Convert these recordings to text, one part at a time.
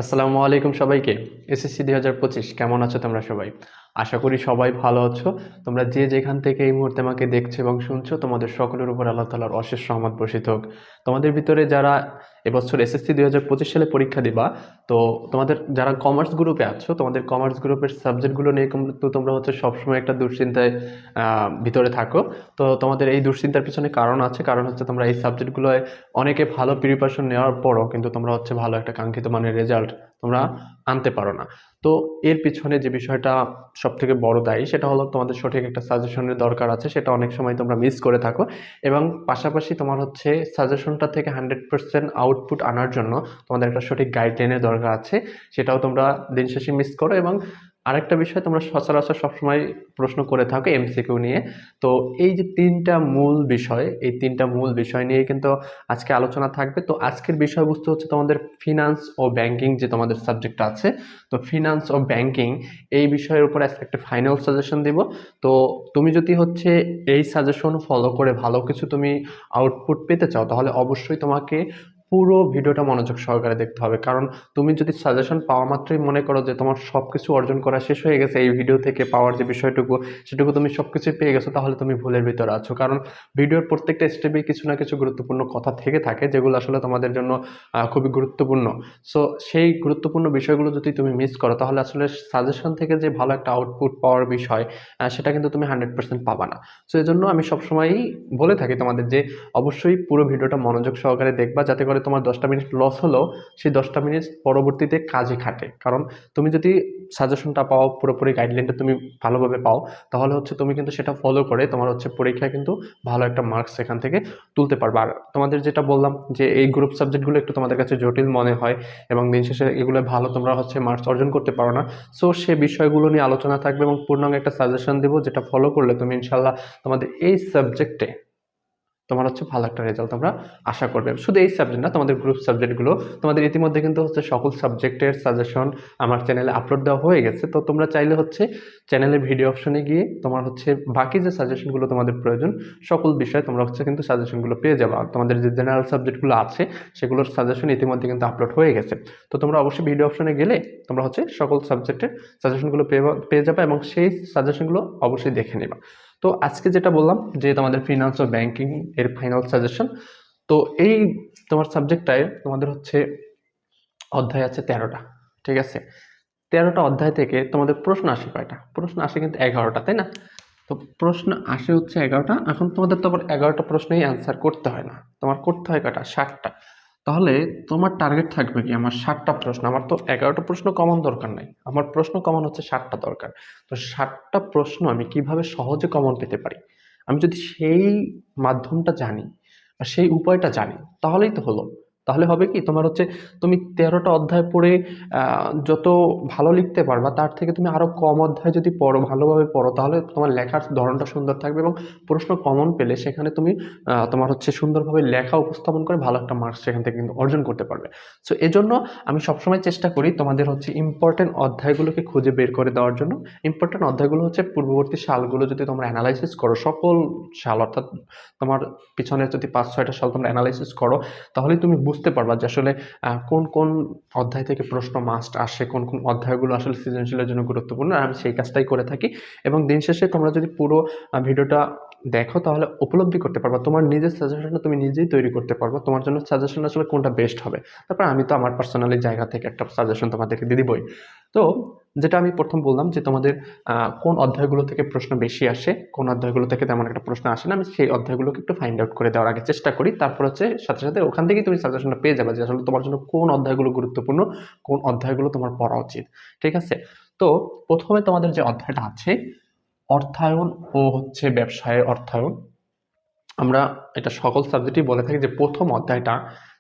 আসসালামু আলাইকুম সবাইকে। এসএসসি 2025 কেমন আছো তোমরা সবাই? আশা করি সবাই ভালো আছো। তোমরা যে যেখান থেকে এই মুহূর্তে আমাকে দেখছো এবং শুনছো, তোমাদের সকলের উপর আল্লাহ তাআলার অশেষ রহমত বর্ষিত হোক। তোমাদের ভিতরে যারা এবছর এসএসসি 2025 সালে পরীক্ষা দিবা, তো তোমাদের যারা কমার্স গ্রুপে আছো, তোমাদের কমার্স গ্রুপের সাবজেক্টগুলো নিয়ে কিন্তু তোমরা হচ্ছে সবসময় একটা দুশ্চিন্তায় ভিতরে থাকো। তো তোমাদের এই দুশ্চিন্তার পিছনে কারণ আছে, কারণ হচ্ছে তোমরা এই সাবজেক্টগুলোয় অনেকে ভালো প্রিপারেশন নেওয়ার পরও কিন্তু তোমরা হচ্ছে ভালো একটা কাঙ্ক্ষিত মানের রেজাল্ট তোমরা আনতে পারো না। তো এর পিছনে যে বিষয়টা সব থেকে বড় দায়ী, সেটা হলো তোমাদের সঠিক একটা সাজেশনের দরকার আছে, সেটা অনেক সময় তোমরা মিস করে থাকো। এবং পাশাপাশি তোমার হচ্ছে সাজেশনটা থেকে 100% আউটপুট আনার জন্য তোমাদের একটা সঠিক গাইডলাইনের দরকার আছে, সেটাও তোমরা দিন শেষে মিস করো। এবং আরেকটা বিষয় তোমরা সচরাচর সবসময় প্রশ্ন করে থাকো এমসিকিউ নিয়ে। তো এই যে তিনটা মূল বিষয়, এই তিনটা মূল বিষয় নিয়ে কিন্তু আজকে আলোচনা থাকবে। তো আজকের বিষয়বস্তু হচ্ছে তোমাদের ফিনান্স ও ব্যাংকিং, যে তোমাদের সাবজেক্ট আছে। তো ফিনান্স ও ব্যাংকিং এই বিষয়ের উপর আজকে একটা ফাইনাল সাজেশন দিব। তো তুমি যদি হচ্ছে এই সাজেশন ফলো করে ভালো কিছু তুমি আউটপুট পেতে চাও, তাহলে অবশ্যই তোমাকে পুরো ভিডিওটা মনোযোগ সহকারে দেখতে হবে। কারণ তুমি যদি সাজেশন পাওয়া মাত্রই মনে করো যে তোমার সবকিছু অর্জন করা শেষ হয়ে গেছে, এই ভিডিও থেকে পাওয়ার যে বিষয়টুকু সেটুকু তুমি সবকিছু পেয়ে গেছো, তাহলে তুমি ভুলের ভিতরে আছো। কারণ ভিডিওর প্রত্যেকটা স্টেপে কিছু না কিছু গুরুত্বপূর্ণ কথা থেকে থাকে, যেগুলো আসলে তোমাদের জন্য খুবই গুরুত্বপূর্ণ। সো সেই গুরুত্বপূর্ণ বিষয়গুলো যদি তুমি মিস করো, তাহলে আসলে সাজেশন থেকে যে ভালো একটা আউটপুট পাওয়ার বিষয়, সেটা কিন্তু তুমি 100% পাবা না। সো এই জন্য আমি সবসময়ই বলে থাকি তোমাদের যে অবশ্যই পুরো ভিডিওটা মনোযোগ সহকারে দেখবা, যাতে করে তোমার 10টা মিনিট লস হলেও সেই 10টা মিনিট পরবর্তীতে কাজে খাটে। কারণ তুমি যদি সাজেশনটা পাও, পুরোপুরি গাইডলাইনটা তুমি ভালোভাবে পাও, তাহলে হচ্ছে তুমি কিন্তু সেটা ফলো করে তোমার হচ্ছে পরীক্ষায় কিন্তু ভালো একটা মার্কস এখান থেকে তুলতে পারবে। আর তোমাদের যেটা বললাম যে এই গ্রুপ সাবজেক্টগুলো একটু তোমাদের কাছে জটিল মনে হয় এবং দিন শেষে এগুলো ভালো তোমরা হচ্ছে মার্কস অর্জন করতে পারো না। সো সে বিষয়গুলো নিয়ে আলোচনা থাকবে এবং পূর্ণাঙ্গ একটা সাজেশন দেবো, যেটা ফলো করলে তুমি ইনশাল্লাহ তোমাদের এই সাবজেক্টে তোমার হচ্ছে ভালো একটা রেজাল্ট তোমরা আশা করবে। শুধু এই সাবজেক্ট না, তোমাদের গ্রুপ সাবজেক্টগুলো, তোমাদের ইতিমধ্যে কিন্তু হচ্ছে সকল সাবজেক্টের সাজেশন আমার চ্যানেলে আপলোড দেওয়া হয়ে গেছে। তো তোমরা চাইলে হচ্ছে চ্যানেলের ভিডিও অপশনে গিয়ে তোমার হচ্ছে বাকি যে সাজেশনগুলো তোমাদের প্রয়োজন, সকল বিষয়ে তোমরা হচ্ছে কিন্তু সাজেশনগুলো পেয়ে যাবে। আর তোমাদের যে জেনারেল সাবজেক্টগুলো আছে সেগুলোর সাজেশন ইতিমধ্যে কিন্তু আপলোড হয়ে গেছে। তো তোমরা অবশ্যই ভিডিও অপশনে গেলে তোমরা হচ্ছে সকল সাবজেক্টের সাজেশনগুলো পেয়ে যাবে এবং সেই সাজেশনগুলো অবশ্যই দেখে নেবা। তো আজকে যেটা বললাম যে তোমাদের ফিনান্স ও ব্যাংকিং এর ফাইনাল সাজেশন। তো এই তোমার সাবজেক্টটায় তোমাদের হচ্ছে অধ্যায় আছে 13টা। ঠিক আছে, 13টা অধ্যায় থেকে তোমাদের প্রশ্ন আসে কয়টা? প্রশ্ন আসে কিন্তু 11টা, তাই না? তো প্রশ্ন আসে হচ্ছে 11টা। এখন তোমাদের তো আবার 11টা প্রশ্নেই অ্যান্সার করতে হয় না, তোমার করতে হয় কয়টা? 60টা। তাহলে তোমার টার্গেট থাকবে কি? আমার 60টা প্রশ্ন, আমার তো 11টা প্রশ্ন কমন দরকার নাই, আমার প্রশ্ন কমন হচ্ছে 60টা দরকার। তো 60টা প্রশ্ন আমি কিভাবে সহজে কমন পেতে পারি, আমি যদি সেই মাধ্যমটা জানি বা সেই উপায়টা জানি, তাহলেই তো হলো। তাহলে হবে কি, তোমার হচ্ছে তুমি 13টা অধ্যায় পড়ে যত ভালো লিখতে পারবা, তার থেকে তুমি আরো কম অধ্যায় যদি পড়ো, ভালোভাবে পড়ো, তাহলে তোমার লেখার ধরনটা সুন্দর থাকবে এবং প্রশ্ন কমন পেলে সেখানে তুমি তোমার হচ্ছে সুন্দরভাবে লেখা উপস্থাপন করে ভালো একটা মার্কস সেখান থেকে কিন্তু অর্জন করতে পারবে। সো এজন্য আমি সবসময় চেষ্টা করি তোমাদের হচ্ছে ইম্পর্টেন্ট অধ্যায়গুলোকে খুঁজে বের করে দেওয়ার জন্য। ইম্পর্টেন্ট অধ্যায়গুলো হচ্ছে পূর্ববর্তী সালগুলো যদি তোমরা অ্যানালাইসিস করো, সকল সাল অর্থাৎ তোমার পিছনে যদি 5-6টা সাল তোমরা অ্যানালাইসিস করো, তাহলেই তুমি বুঝতে পারবা যে আসলে কোন কোন অধ্যায় থেকে প্রশ্ন মাস্ট আসে, কোন কোন অধ্যায়গুলো আসলে সৃজনশীলের জন্য গুরুত্বপূর্ণ। আর আমি সেই কাজটাই করে থাকি। এবং দিন শেষে তোমরা যদি পুরো ভিডিওটা দেখো, তাহলে উপলব্ধি করতে পারবা, তোমার নিজের সাজেশনটা তুমি নিজেই তৈরি করতে পারবা, তোমার জন্য সাজেশন আসলে কোনটা বেস্ট হবে। তারপর আমি তো আমার পার্সোনালি জায়গা থেকে একটা সাজেশন তোমাদেরকে দিয়ে দিবই। তো যেটা আমি প্রথম বললাম যে তোমাদের কোন অধ্যায়গুলো থেকে প্রশ্ন বেশি আসে, কোন অধ্যায়গুলো থেকে তেমন একটা প্রশ্ন আসে না, আমি সেই অধ্যায়গুলোকে একটু ফাইন্ড আউট করে দেওয়ার আগে চেষ্টা করি। তারপর হচ্ছে সাথে সাথে ওখান থেকেই তুমি সাজেশনটা পেয়ে যাবে যে আসলে তোমার জন্য কোন অধ্যায়গুলো গুরুত্বপূর্ণ, কোন অধ্যায়গুলো তোমার পড়া উচিত। ঠিক আছে? তো প্রথমে তোমাদের যে অধ্যায়টা আছে, অর্থায়ন ও হচ্ছে ব্যবসায়ের অর্থায়ন, আমরা এটা সকল সাবজেক্টই বলে থাকি যে প্রথম অধ্যায়টা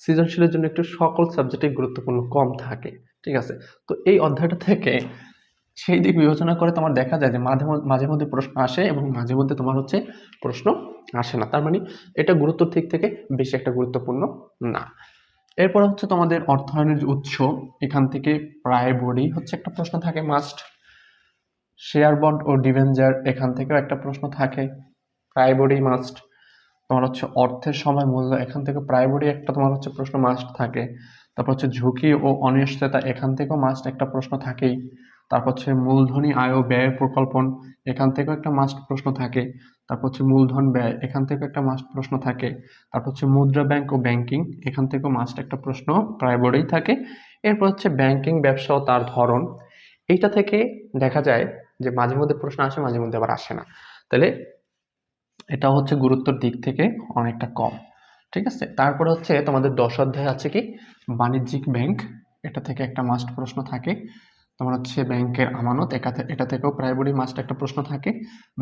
সৃজনশীলের জন্য একটু সকল সাবজেক্টে গুরুত্বপূর্ণ কম থাকে। ঠিক আছে? তো এই অধ্যায়টা থেকে সেই দিক বিবেচনা করে তোমার দেখা যায় যে মাঝে মধ্যে প্রশ্ন আসে এবং মাঝে মধ্যে তোমার হচ্ছে প্রশ্ন আসে না। তার মানে এটা গুরুত্বর দিক থেকে বেশি একটা গুরুত্বপূর্ণ না। এরপর হচ্ছে তোমাদের অর্থায়নের যে উৎস, এখান থেকে প্রায় বোর্ডেই হচ্ছে একটা প্রশ্ন থাকে মাস্ট। শেয়ার বন্ড ও ডিবেঞ্জার, এখান থেকেও একটা প্রশ্ন থাকে, প্রায় বোর্ডেই মাস্ট। তোমার হচ্ছে অর্থের সময় মূল্য, এখান থেকে প্রায় বোর্ডে একটা তোমার হচ্ছে প্রশ্ন মাস্ট থাকে। তারপর হচ্ছে ঝুঁকি ও অনিশ্চয়তা, এখান থেকেও মাস্ট একটা প্রশ্ন থাকেই। তারপর হচ্ছে মূলধনী আয় ও ব্যয়ের প্রকল্পন, এখান থেকেও একটা মাস্ট প্রশ্ন থাকে। তারপর হচ্ছে মূলধন ব্যয়, এখান থেকে একটা মাস্ট প্রশ্ন থাকে। তারপর হচ্ছে মুদ্রা ব্যাংক ও ব্যাংকিং, এখান থেকেও মাস্ট একটা প্রশ্ন প্রায় বোর্ডেই থাকে। এরপর হচ্ছে ব্যাংকিং ব্যবসা ও তার ধরন, এইটা থেকে দেখা যায় যে মাঝে মধ্যে প্রশ্ন আসে, মাঝে মধ্যে আবার আসে না। তাহলে এটা হচ্ছে গুরুত্বের দিক থেকে অনেকটা কম। ঠিক আছে, তারপরে হচ্ছে তোমাদের 10 অধ্যায় আছে কি বাণিজ্যিক ব্যাংক, এটা থেকে একটা মাস্ট প্রশ্ন থাকে। তোমার হচ্ছে ব্যাংকের আমানত, এটা থেকেও প্রাইমারি মাস্ট একটা প্রশ্ন থাকে।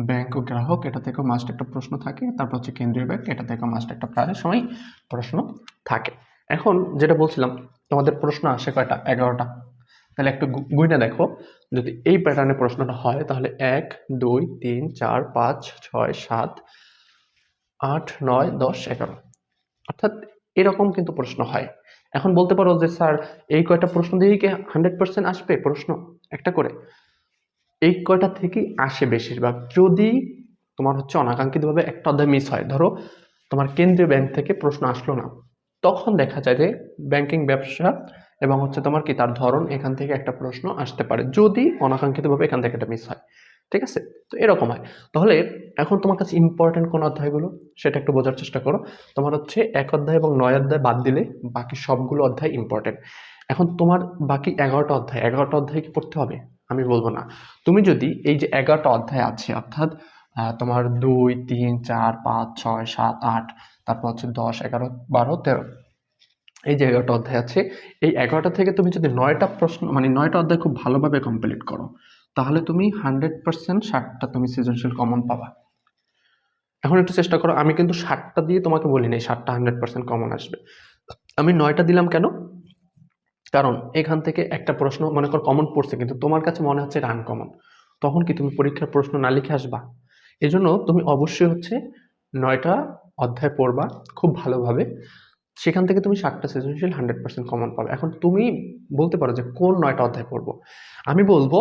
ব্যাংক ও গ্রাহক, এটা থেকেও মাস্ট একটা প্রশ্ন থাকে। তারপর হচ্ছে কেন্দ্রীয় ব্যাংক, এটা থেকেও মাস্ট একটা প্রায় সময় প্রশ্ন থাকে। এখন যেটা বলছিলাম, তোমাদের প্রশ্ন আসে কয়টা? 11টা। তাহলে একটু গুইনা দেখো, যদি এই প্যাটার্নে প্রশ্নটা হয় তাহলে 1 2 3 4 5 6 7 8 9 10 11, অর্থাৎ এরকম কিন্তু প্রশ্ন হয়। এখন বলতে পারো যে স্যার এই কয়টা প্রশ্ন দিয়েই কি 100% আসবে প্রশ্ন একটা করে? এই কয়টা থেকেই আসে বেশিরভাগ। যদি তোমার হচ্ছে অনাকাঙ্ক্ষিতভাবে একটা অধ্যায় মিস হয়, ধরো তোমার কেন্দ্রীয় ব্যাংক থেকে প্রশ্ন আসলো না, তখন দেখা যায় যে ব্যাংকিং ব্যবসা এবং হচ্ছে তোমার কি তার ধরন, এখান থেকে একটা প্রশ্ন আসতে পারে যদি অনাকাঙ্ক্ষিতভাবে এখান থেকে একটা মিস হয়। ঠিক আছে, তো এরকম হয়। তাহলে এখন তোমার কাছে ইম্পর্টেন্ট কোন অধ্যায়গুলো সেটা একটু বোঝার চেষ্টা করো। তোমার হচ্ছে 1 অধ্যায় এবং 9 অধ্যায় বাদ দিলে বাকি সবগুলো অধ্যায় ইম্পর্টেন্ট। এখন তোমার বাকি 11টা অধ্যায়, 11টা অধ্যায় কি পড়তে হবে? আমি বলবো না। তুমি যদি এই যে 11টা অধ্যায় আছে, অর্থাৎ তোমার 2 3 4 5 6 7 8, তারপর হচ্ছে 10 11 12 13, এই যে 11টা অধ্যায় আছে, এই 11টা থেকে তুমি যদি 9টা প্রশ্ন মানে 9টা অধ্যায় খুব ভালোভাবে কমপ্লিট করো, তাহলে তুমি 100% 60টা তুমি সৃজনশীল কমন পাবা। এখন একটু চেষ্টা করো, আমি কিন্তু 60টা দিয়ে তোমাকে বলি নাই 60টা 100% কমন আসবে। আমি 9টা দিলাম কেন? কারণ এখান থেকে একটা প্রশ্ন মনে কর কমন পড়ছে, কিন্তু তোমার কাছে মনে হচ্ছে এটা আনকমন, তখন কি তুমি পরীক্ষার প্রশ্ন না লিখে আসবা? এজন্য তুমি অবশ্যই হচ্ছে 9টা অধ্যায় পড়বা খুব ভালোভাবে, সেখান থেকে তুমি 60টা সৃজনশীল 100% কমন পাবে। এখন তুমি বলতে পারো যে কোন 9টা অধ্যায় পড়বো? আমি বলবো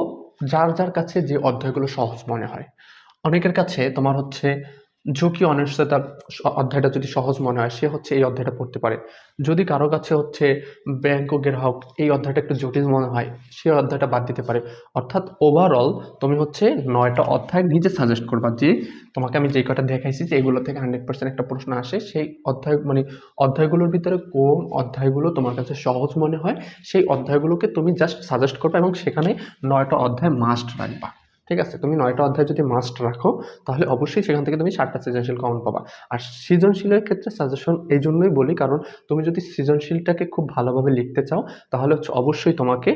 যার যার কাছে যে অধ্যায়গুলো সহজ মনে হয়। অনেকের কাছে তোমার হচ্ছে ঝুঁকি অনিশ্চয়তার অধ্যায়টা যদি সহজ মনে হয়, সে হচ্ছে এই অধ্যায়টা পড়তে পারে। যদি কারো কাছে হচ্ছে ব্যাংক ও গ্রাহক এই অধ্যায়টা একটু জটিল মনে হয়, সে অধ্যায়টা বাদ দিতে পারে। অর্থাৎ ওভারঅল তুমি হচ্ছে 9টা অধ্যায় নিজে সাজেস্ট করবা যে তোমাকে আমি যে কটা দেখাইছি যে এগুলো থেকে 100% একটা প্রশ্ন আসে, সেই অধ্যায় মানে অধ্যায়গুলোর ভিতরে কোন অধ্যায়গুলো তোমার কাছে সহজ মনে হয়, সেই অধ্যায়গুলোকে তুমি জাস্ট সাজেস্ট করবে এবং সেখানে 9টা অধ্যায় মাস্ট রাখবা। ঠিক আছে, তুমি 9টা অধ্যায় যদি মাস্ট রাখো, তাহলে অবশ্যই সেখান থেকে তুমি 60টা সৃজনশীল কমন পাবা। আর সৃজনশীলের ক্ষেত্রে সাজেশন এই জন্যই বলি, কারণ তুমি যদি সৃজনশীলটাকে খুব ভালোভাবে লিখতে চাও, তাহলে হচ্ছে অবশ্যই তোমাকে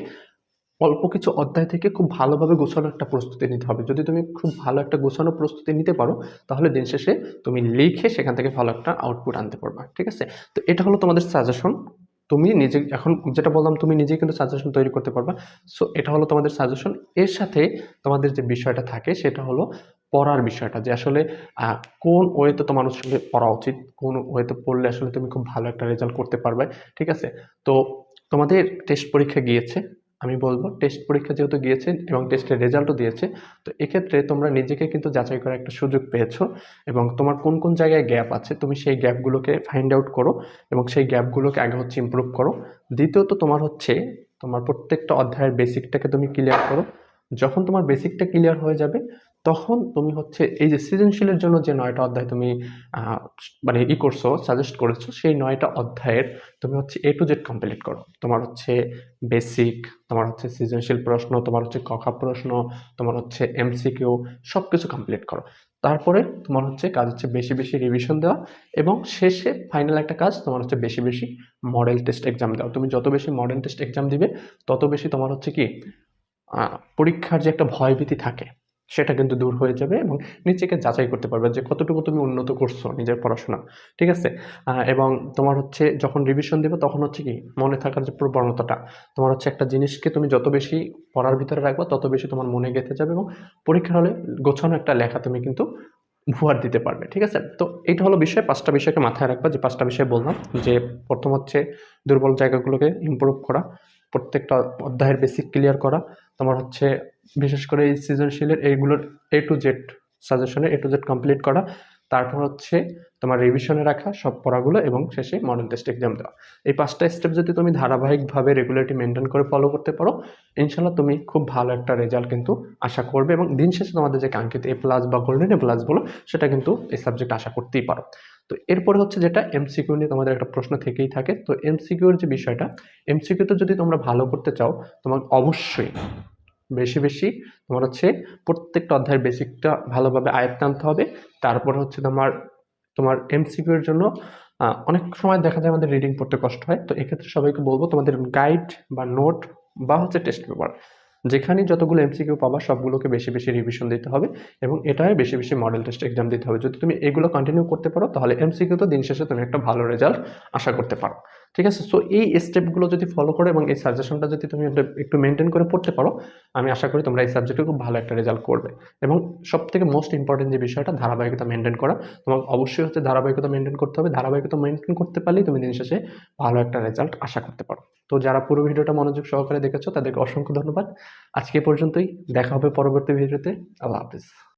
অল্প কিছু অধ্যায় থেকে খুব ভালোভাবে গোছানো একটা প্রস্তুতি নিতে হবে। যদি তুমি খুব ভালো একটা গোছানো প্রস্তুতি নিতে পারো, তাহলে দিন শেষে তুমি লিখে সেখান থেকে ভালো একটা আউটপুট আনতে পারবা। ঠিক আছে, তো এটা হলো তোমাদের সাজেশন। তুমি নিজে এখন যেটা বললাম, তুমি নিজেই কিন্তু সাজেশন তৈরি করতে পারবা। সো এটা হলো তোমাদের সাজেশন। এর সাথে তোমাদের যে বিষয়টা থাকে সেটা হলো পড়ার বিষয়টা, যে আসলে আহ, কোন ওয়েতে তোমার আসলে পড়া উচিত, কোন ওয়েতে পড়লে আসলে তুমি খুব ভালো একটা রেজাল্ট করতে পারবে। ঠিক আছে, তো তোমাদের টেস্ট পরীক্ষা গিয়েছে, আমি বলবো টেস্ট পরীক্ষা যেহেতু গিয়েছে এবং টেস্টের রেজাল্টও দিয়েছে, তো এক্ষেত্রে তোমরা নিজেকে কিন্তু যাচাই করার একটা সুযোগ পেয়েছো, এবং তোমার কোন কোন জায়গায় গ্যাপ আছে তুমি সেই গ্যাপগুলোকে ফাইন্ড আউট করো এবং সেই গ্যাপগুলোকে আগে হচ্ছে ইমপ্রুভ করো। দ্বিতীয়ত তোমার হচ্ছে তোমার প্রত্যেকটা অধ্যায়ের বেসিকটাকে তুমি ক্লিয়ার করো। যখন তোমার বেসিকটা ক্লিয়ার হয়ে যাবে, তখন তুমি হচ্ছে এই যে সৃজনশীলের জন্য যে 9টা অধ্যায় তুমি আহ, মানে করছো, সাজেস্ট করেছো, সেই 9টা অধ্যায়ের তুমি হচ্ছে A to Z কমপ্লিট করো। তোমার হচ্ছে বেসিক, তোমার হচ্ছে সৃজনশীল প্রশ্ন, তোমার হচ্ছে কখা প্রশ্ন, তোমার হচ্ছে MCQ, সবকিছু কমপ্লিট করো। তারপরে তোমার হচ্ছে কাজ হচ্ছে বেশি বেশি রিভিশন দেওয়া, এবং শেষে ফাইনাল একটা কাজ তোমার হচ্ছে বেশি বেশি মডেল টেস্ট এক্সাম দেওয়া। তুমি যত বেশি মডেল টেস্ট এক্সাম দিবে, তত বেশি তোমার হচ্ছে কি পরীক্ষার যে একটা ভয়ভীতি থাকে সেটা কিন্তু দূর হয়ে যাবে, এবং নিজেকে যাচাই করতে পারবে যে কতটুকু তুমি উন্নত করছো নিজের পড়াশোনা। ঠিক আছে, এবং তোমার হচ্ছে যখন রিভিশন দেবে, তখন হচ্ছে কি মনে থাকার যে প্রবণতাটা, তোমার হচ্ছে একটা জিনিসকে তুমি যত বেশি পড়ার ভিতরে রাখবে, তত বেশি তোমার মনে গেঁথে যাবে, এবং পরীক্ষার হলে গোছানো একটা লেখা তুমি কিন্তু উপহার দিতে পারবে। ঠিক আছে, তো এটা হলো বিষয়। 5টা বিষয়কে মাথায় রাখবা, যে 5টা বিষয় বললাম। যে প্রথম হচ্ছে দুর্বল জায়গাগুলোকে ইমপ্রুভ করা, প্রত্যেকটা অধ্যায়ের বেসিক ক্লিয়ার করা, তোমার হচ্ছে বিশেষ করে এই সৃজনশীলের এইগুলোর A to Z সাজেশনের A to Z কমপ্লিট করা, তারপর হচ্ছে তোমার রিভিশনে রাখা সব পড়াগুলো এবং শেষে মডেল টেস্ট এক্সাম দেওয়া। এই 5টা স্টেপ যদি তুমি ধারাবাহিকভাবে রেগুলারলি মেনটেন করে ফলো করতে পারো, ইনশাল্লাহ তুমি খুব ভালো একটা রেজাল্ট কিন্তু আশা করবে এবং দিন শেষে তোমাদের যে কাঙ্ক্ষিত A+ বা গোল্ডেন A+ বলো সেটা কিন্তু এই সাবজেক্ট আশা করতেই পারো। তো এরপরে হচ্ছে যেটা এমসিকিউ নিয়ে তোমাদের একটা প্রশ্ন থেকেই থাকে। তো এমসিকিউর যে বিষয়টা, এমসিকিউতে যদি তোমরা ভালো করতে চাও, তোমার অবশ্যই বেশি বেশি তোমার হচ্ছে প্রত্যেকটা অধ্যায়ের বেসিকটা ভালোভাবে আয়ত্তে আনতে হবে। তারপর হচ্ছে তোমার তোমার এমসিকিউর জন্য অনেক সময় দেখা যায় আমাদের রিডিং পড়তে কষ্ট হয়। তো এক্ষেত্রে সবাইকে বলবো তোমাদের গাইড বা নোট বা হচ্ছে টেস্ট পেপার যেখানে যতগুলো এমসিকিউ পাবা সবগুলোকে বেশি বেশি রিভিশন দিতে হবে এবং এটাই বেশি বেশি মডেল টেস্ট এক্সাম দিতে হবে। যদি তুমি এগুলো কন্টিনিউ করতে পারো তাহলে এমসিকিউ তো দিন শেষে তুমি একটা ভালো রেজাল্ট আশা করতে পারো। ঠিক আছে, সো এই স্টেপগুলো যদি ফলো করো এবং এই সাজেশনটা যদি তুমি একটু মেনটেন করে পড়তে পারো, আমি আশা করি তোমরা এই সাবজেক্টে খুব ভালো একটা রেজাল্ট করবে। এবং সব থেকে মোস্ট ইম্পর্টেন্ট যে বিষয়টা, ধারাবাহিকতা মেনটেন করা। তোমাকে অবশ্যই হচ্ছে ধারাবাহিকতা মেনটেন করতে হবে। ধারাবাহিকতা মেনটেন করতে পারলেই তুমি দিন শেষে ভালো একটা রেজাল্ট আশা করতে পারো। তো যারা পুরো ভিডিওটা মনোযোগ সহকারে দেখেছো তাদেরকে অসংখ্য ধন্যবাদ। আজকে এ পর্যন্তই, দেখা হবে পরবর্তী ভিডিওতে। আল্লাহ হাফিজ।